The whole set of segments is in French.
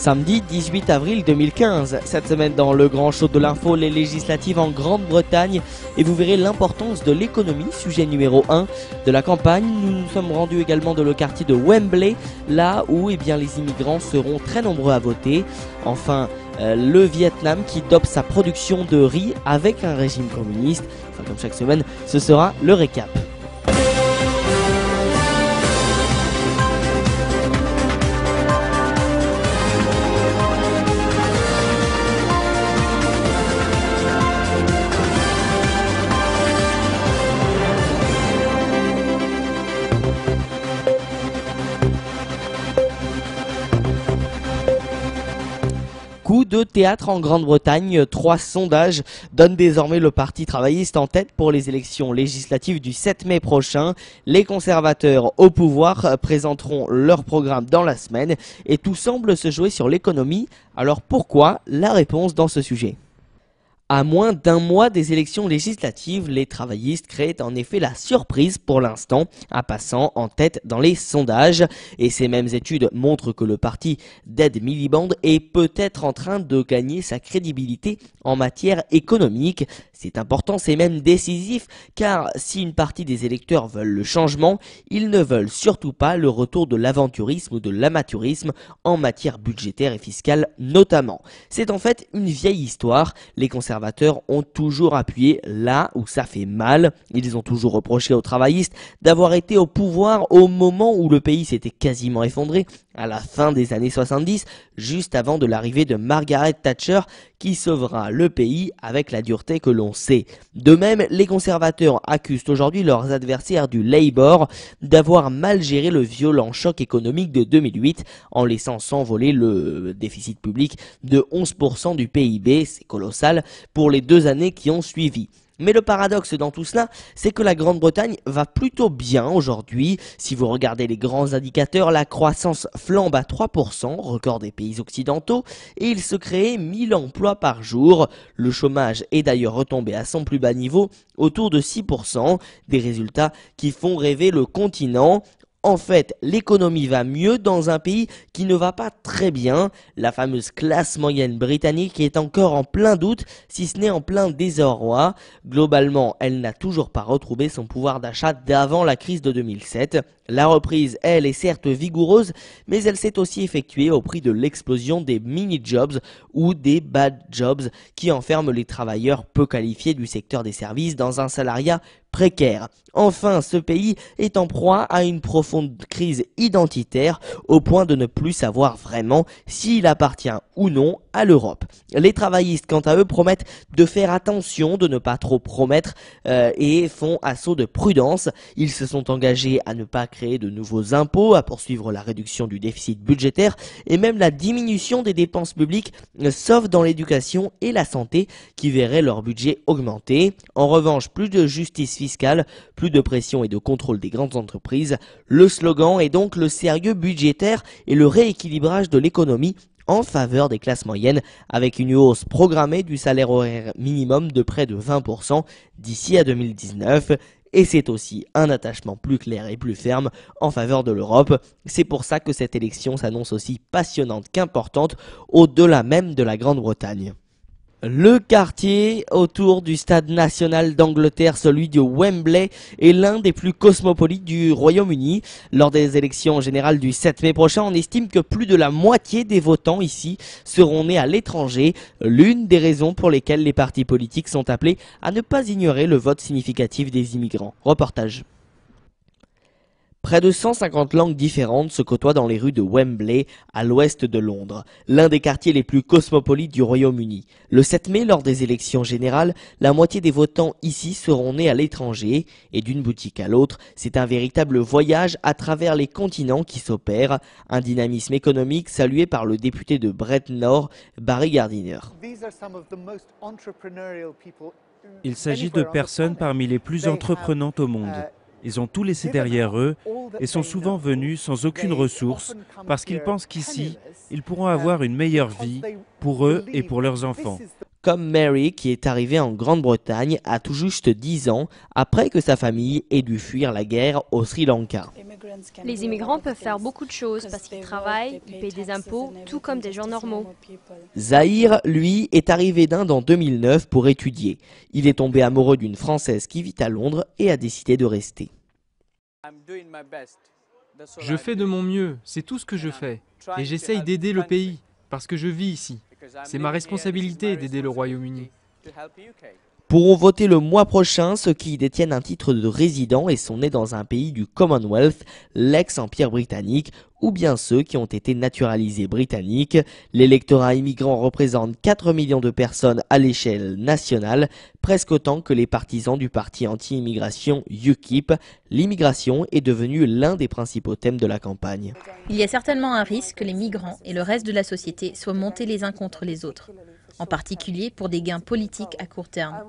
Samedi 18 avril 2015, cette semaine dans le grand show de l'info, les législatives en Grande-Bretagne et vous verrez l'importance de l'économie, sujet numéro 1 de la campagne. Nous nous sommes rendus également dans le quartier de Wembley, là où les immigrants seront très nombreux à voter. Enfin, le Vietnam qui dope sa production de riz avec un régime communiste. Enfin, comme chaque semaine, ce sera le récap. Coup de théâtre en Grande-Bretagne, 3 sondages donnent désormais le parti travailliste en tête pour les élections législatives du 7 mai prochain. Les conservateurs au pouvoir présenteront leur programme dans la semaine et tout semble se jouer sur l'économie. Alors pourquoi? La réponse dans ce sujet. À moins d'un mois des élections législatives, les travaillistes créent en effet la surprise pour l'instant, en passant en tête dans les sondages. Et ces mêmes études montrent que le parti d'Ed Miliband est peut-être en train de gagner sa crédibilité en matière économique. C'est important, c'est même décisif, car si une partie des électeurs veulent le changement, ils ne veulent surtout pas le retour de l'aventurisme ou de l'amateurisme en matière budgétaire et fiscale notamment. C'est en fait une vieille histoire. Les conservateurs ont toujours appuyé là où ça fait mal. Ils ont toujours reproché aux travaillistes d'avoir été au pouvoir au moment où le pays s'était quasiment effondré, à la fin des années 70, juste avant de l'arrivée de Margaret Thatcher, qui sauvera le pays avec la dureté que l'on sait. De même, les conservateurs accusent aujourd'hui leurs adversaires du Labour d'avoir mal géré le violent choc économique de 2008 en laissant s'envoler le déficit public de 11% du PIB, c'est colossal, pour les 2 années qui ont suivi. Mais le paradoxe dans tout cela, c'est que la Grande-Bretagne va plutôt bien aujourd'hui. Si vous regardez les grands indicateurs, la croissance flambe à 3%, record des pays occidentaux, et il se crée 1000 emplois par jour. Le chômage est d'ailleurs retombé à son plus bas niveau, autour de 6%, des résultats qui font rêver le continent. En fait, l'économie va mieux dans un pays qui ne va pas très bien. La fameuse classe moyenne britannique est encore en plein doute, si ce n'est en plein désarroi. Globalement, elle n'a toujours pas retrouvé son pouvoir d'achat d'avant la crise de 2007. La reprise, elle, est certes vigoureuse, mais elle s'est aussi effectuée au prix de l'explosion des mini-jobs ou des bad jobs qui enferment les travailleurs peu qualifiés du secteur des services dans un salariat précaire. Enfin, ce pays est en proie à une profonde crise identitaire au point de ne plus savoir vraiment s'il appartient ou non à l'Europe. Les travaillistes, quant à eux, promettent de faire attention, de ne pas trop promettre et font assaut de prudence. Ils se sont engagés à ne pas créer de nouveaux impôts, à poursuivre la réduction du déficit budgétaire et même la diminution des dépenses publiques, sauf dans l'éducation et la santé qui verraient leur budget augmenter. En revanche, plus de justice fiscale, plus de pression et de contrôle des grandes entreprises. Le slogan est donc le sérieux budgétaire et le rééquilibrage de l'économie en faveur des classes moyennes, avec une hausse programmée du salaire horaire minimum de près de 20% d'ici à 2019. Et c'est aussi un attachement plus clair et plus ferme en faveur de l'Europe. C'est pour ça que cette élection s'annonce aussi passionnante qu'importante au-delà même de la Grande-Bretagne. Le quartier autour du stade national d'Angleterre, celui de Wembley, est l'un des plus cosmopolites du Royaume-Uni. Lors des élections générales du 7 mai prochain, on estime que plus de la moitié des votants ici seront nés à l'étranger. L'une des raisons pour lesquelles les partis politiques sont appelés à ne pas ignorer le vote significatif des immigrants. Reportage. Près de 150 langues différentes se côtoient dans les rues de Wembley, à l'ouest de Londres, l'un des quartiers les plus cosmopolites du Royaume-Uni. Le 7 mai, lors des élections générales, la moitié des votants ici seront nés à l'étranger, et d'une boutique à l'autre, c'est un véritable voyage à travers les continents qui s'opère, un dynamisme économique salué par le député de Bretton, Barry Gardiner. Il s'agit de personnes parmi les plus entreprenantes au monde. Ils ont tout laissé derrière eux et sont souvent venus sans aucune ressource parce qu'ils pensent qu'ici, ils pourront avoir une meilleure vie pour eux et pour leurs enfants. Comme Mary qui est arrivée en Grande-Bretagne à tout juste 10 ans après que sa famille ait dû fuir la guerre au Sri Lanka. Les immigrants peuvent faire beaucoup de choses parce qu'ils travaillent, ils payent des impôts, tout comme des gens normaux. Zahir, lui, est arrivé d'Inde en 2009 pour étudier. Il est tombé amoureux d'une Française qui vit à Londres et a décidé de rester. Je fais de mon mieux, c'est tout ce que je fais. Et j'essaye d'aider le pays, parce que je vis ici. C'est ma responsabilité d'aider le Royaume-Uni. Pourront voter le mois prochain ceux qui détiennent un titre de résident et sont nés dans un pays du Commonwealth, l'ex-empire britannique, ou bien ceux qui ont été naturalisés britanniques. L'électorat immigrant représente 4 millions de personnes à l'échelle nationale, presque autant que les partisans du parti anti-immigration UKIP. L'immigration est devenue l'un des principaux thèmes de la campagne. Il y a certainement un risque que les migrants et le reste de la société soient montés les uns contre les autres, en particulier pour des gains politiques à court terme.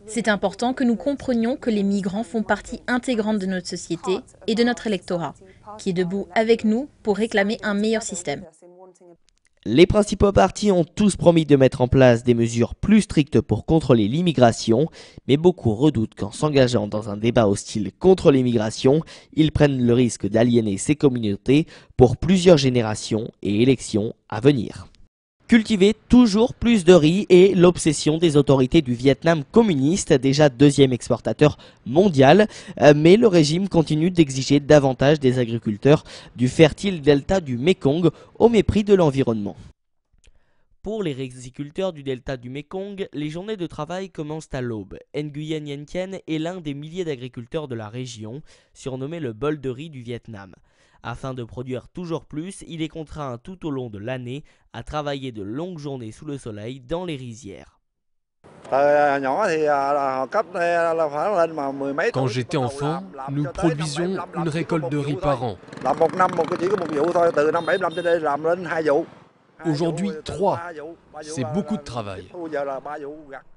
C'est important que nous comprenions que les migrants font partie intégrante de notre société et de notre électorat, qui est debout avec nous pour réclamer un meilleur système. Les principaux partis ont tous promis de mettre en place des mesures plus strictes pour contrôler l'immigration, mais beaucoup redoutent qu'en s'engageant dans un débat hostile contre l'immigration, ils prennent le risque d'aliéner ces communautés pour plusieurs générations et élections à venir. Cultiver toujours plus de riz est l'obsession des autorités du Vietnam communiste, déjà deuxième exportateur mondial, mais le régime continue d'exiger davantage des agriculteurs du fertile delta du Mekong au mépris de l'environnement. Pour les agriculteurs du delta du Mekong, les journées de travail commencent à l'aube. NguyenIen Thien est l'un des milliers d'agriculteurs de la région, surnommé le bol de riz du Vietnam. Afin de produire toujours plus, il est contraint tout au long de l'année à travailler de longues journées sous le soleil dans les rizières. Quand j'étais enfant, nous produisions une récolte de riz par an. Aujourd'hui, 3. C'est beaucoup de travail.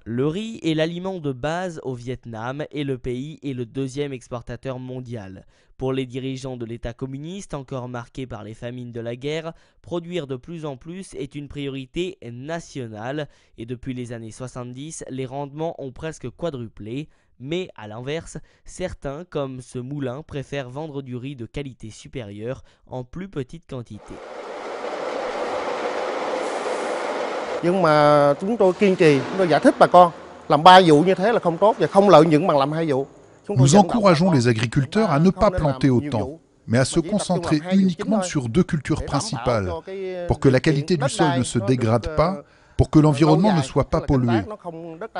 Le riz est l'aliment de base au Vietnam et le pays est le deuxième exportateur mondial. Pour les dirigeants de l'État communiste, encore marqué par les famines de la guerre, produire de plus en plus est une priorité nationale. Et depuis les années 70, les rendements ont presque quadruplé. Mais à l'inverse, certains, comme ce moulin, préfèrent vendre du riz de qualité supérieure en plus petite quantité. Nhưng mà chúng tôi kiên trì, chúng tôi giải thích bà con, làm 3 vụ như thế là không tốt và không lợi nhuận bằng làm 2 vụ. Nous encourageons les agriculteurs à ne pas planter autant, mais à se concentrer uniquement sur 2 cultures principales, pour que la qualité du sol ne se dégrade pas, pour que l'environnement ne soit pas pollué.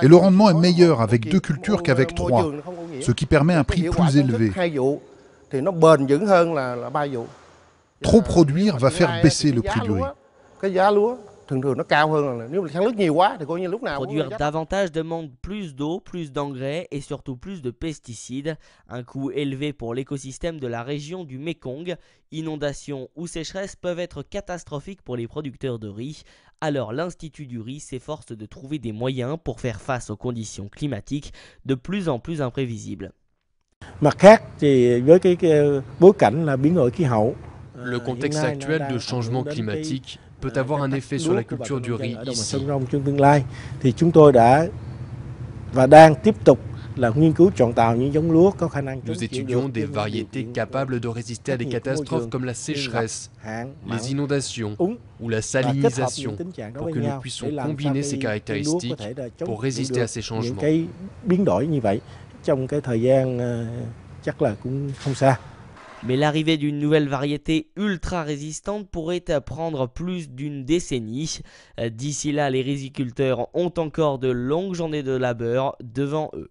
Et le rendement est meilleur avec 2 cultures qu'avec 3, ce qui permet un prix plus élevé. Trop produire va faire baisser le prix du riz. Produire davantage demande plus d'eau, plus d'engrais et surtout plus de pesticides. Un coût élevé pour l'écosystème de la région du Mekong. Inondations ou sécheresses peuvent être catastrophiques pour les producteurs de riz. Alors l'Institut du riz s'efforce de trouver des moyens pour faire face aux conditions climatiques de plus en plus imprévisibles. Le contexte actuel de changement climatique peut avoir un effet sur la culture du riz ici. Nous étudions des variétés capables de résister à des catastrophes comme la sécheresse, les inondations ou la salinisation pour que nous puissions combiner ces caractéristiques pour résister à ces changements. Mais l'arrivée d'une nouvelle variété ultra résistante pourrait prendre plus d'une décennie. D'ici là, les riziculteurs ont encore de longues journées de labeur devant eux.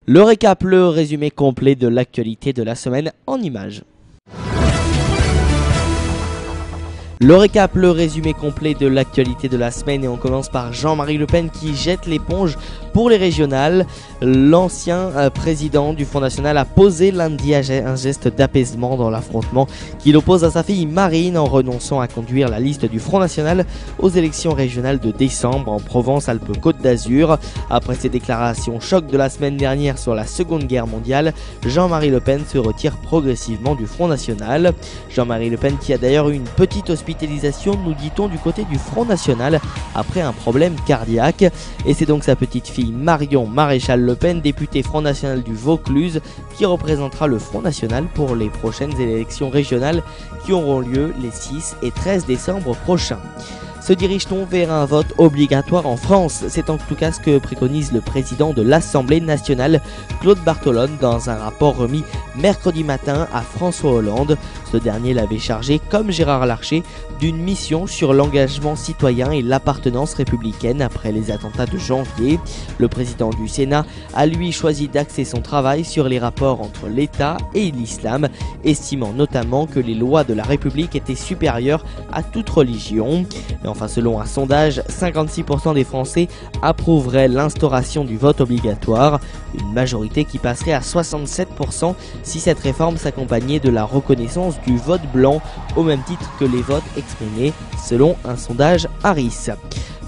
Le récap, le résumé complet de l'actualité de la semaine en images. Le récap, le résumé complet de l'actualité de la semaine et on commence par Jean-Marie Le Pen qui jette l'éponge Pour les régionales, l'ancien président du Front National a posé lundi un geste d'apaisement dans l'affrontement qu'il oppose à sa fille Marine en renonçant à conduire la liste du Front National aux élections régionales de décembre en Provence-Alpes-Côte d'Azur. Après ses déclarations choc de la semaine dernière sur la Seconde Guerre mondiale, Jean-Marie Le Pen se retire progressivement du Front National. Jean-Marie Le Pen qui a d'ailleurs eu une petite hospitalisation, nous dit-on, du côté du Front National après un problème cardiaque. Et c'est donc sa petite fille Marion Maréchal Le Pen, députée Front National du Vaucluse, qui représentera le Front National pour les prochaines élections régionales qui auront lieu les 6 et 13 décembre prochains. Se dirige-t-on vers un vote obligatoire en France? C'est en tout cas ce que préconise le président de l'Assemblée nationale, Claude Barthelone, dans un rapport remis mercredi matin à François Hollande. Ce dernier l'avait chargé, comme Gérard Larcher, d'une mission sur l'engagement citoyen et l'appartenance républicaine après les attentats de janvier. Le président du Sénat a lui choisi d'axer son travail sur les rapports entre l'État et l'islam, estimant notamment que les lois de la République étaient supérieures à toute religion. Et enfin, selon un sondage, 56% des Français approuveraient l'instauration du vote obligatoire, une majorité qui passerait à 67% si cette réforme s'accompagnait de la reconnaissance du vote blanc au même titre que les votes exprimés, selon un sondage Harris.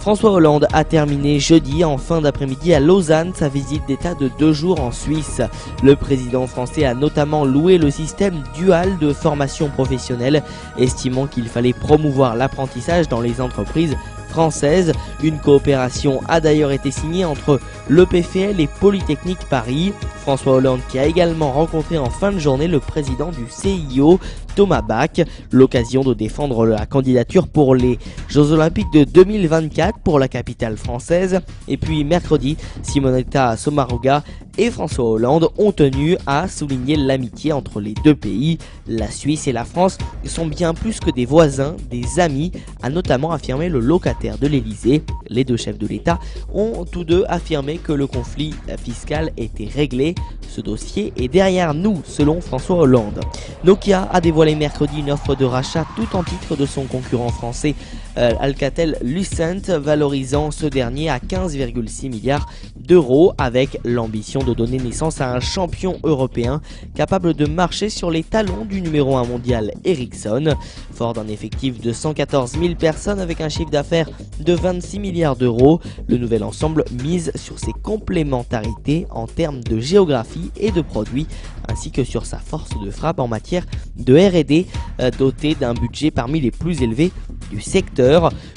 François Hollande a terminé jeudi en fin d'après-midi à Lausanne sa visite d'État de 2 jours en Suisse. Le président français a notamment loué le système dual de formation professionnelle, estimant qu'il fallait promouvoir l'apprentissage dans les entreprises françaises. Une coopération a d'ailleurs été signée entre l'EPFL et Polytechnique Paris. François Hollande qui a également rencontré en fin de journée le président du CIO, Thomas Bach, l'occasion de défendre la candidature pour les Jeux Olympiques de 2024 pour la capitale française. Et puis mercredi, Simonetta Sommaruga et François Hollande ont tenu à souligner l'amitié entre les deux pays. La Suisse et la France sont bien plus que des voisins, des amis, a notamment affirmé le locataire de l'Elysée. Les deux chefs de l'État ont tous deux affirmé que le conflit fiscal était réglé. Ce dossier est derrière nous, selon François Hollande. Nokia a dévoilé mercredi une offre de rachat tout en titre de son concurrent français Alcatel-Lucent, valorisant ce dernier à 15,6 milliards d'euros, avec l'ambition de donner naissance à un champion européen capable de marcher sur les talons du numéro 1 mondial Ericsson. Fort d'un effectif de 114 000 personnes avec un chiffre d'affaires de 26 milliards d'euros, le nouvel ensemble mise sur ses complémentarités en termes de géographie et de produits, ainsi que sur sa force de frappe en matière de R&D, dotée d'un budget parmi les plus élevés du secteur.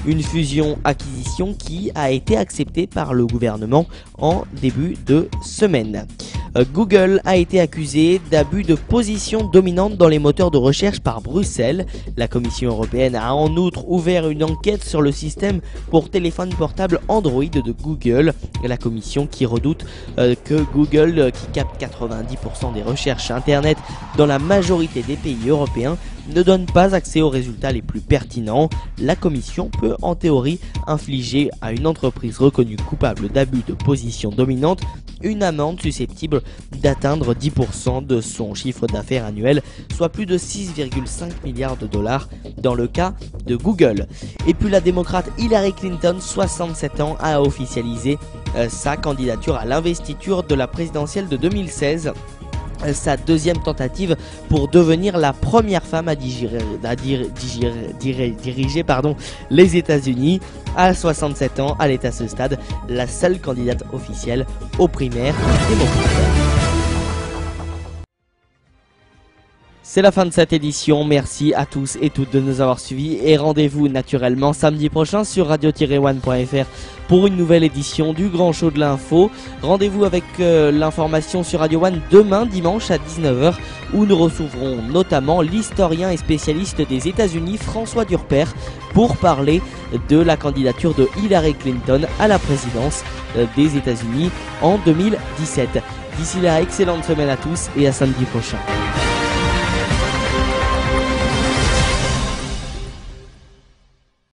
Une fusion-acquisition qui a été acceptée par le gouvernement en début de semaine. Google a été accusé d'abus de position dominante dans les moteurs de recherche par Bruxelles. La Commission européenne a en outre ouvert une enquête sur le système pour téléphone portable Android de Google. La Commission qui redoute que Google, qui capte 90% des recherches Internet dans la majorité des pays européens, ne donne pas accès aux résultats les plus pertinents. La Commission peut en théorie infliger à une entreprise reconnue coupable d'abus de position dominante une amende susceptible d'atteindre 10% de son chiffre d'affaires annuel, soit plus de 6,5 milliards de dollars dans le cas de Google. Et puis la démocrate Hillary Clinton, 67 ans, a officialisé sa candidature à l'investiture de la présidentielle de 2016. Sa deuxième tentative pour devenir la première femme à diriger les États-Unis. À 67 ans, elle est à ce stade la seule candidate officielle aux primaires démocrates. C'est la fin de cette édition, merci à tous et toutes de nous avoir suivis et rendez-vous naturellement samedi prochain sur radio-one.fr pour une nouvelle édition du Grand Show de l'Info. Rendez-vous avec l'information sur Radio One demain dimanche à 19h où nous recevrons notamment l'historien et spécialiste des États-Unis François Durper pour parler de la candidature de Hillary Clinton à la présidence des États-Unis en 2017. D'ici là, excellente semaine à tous et à samedi prochain.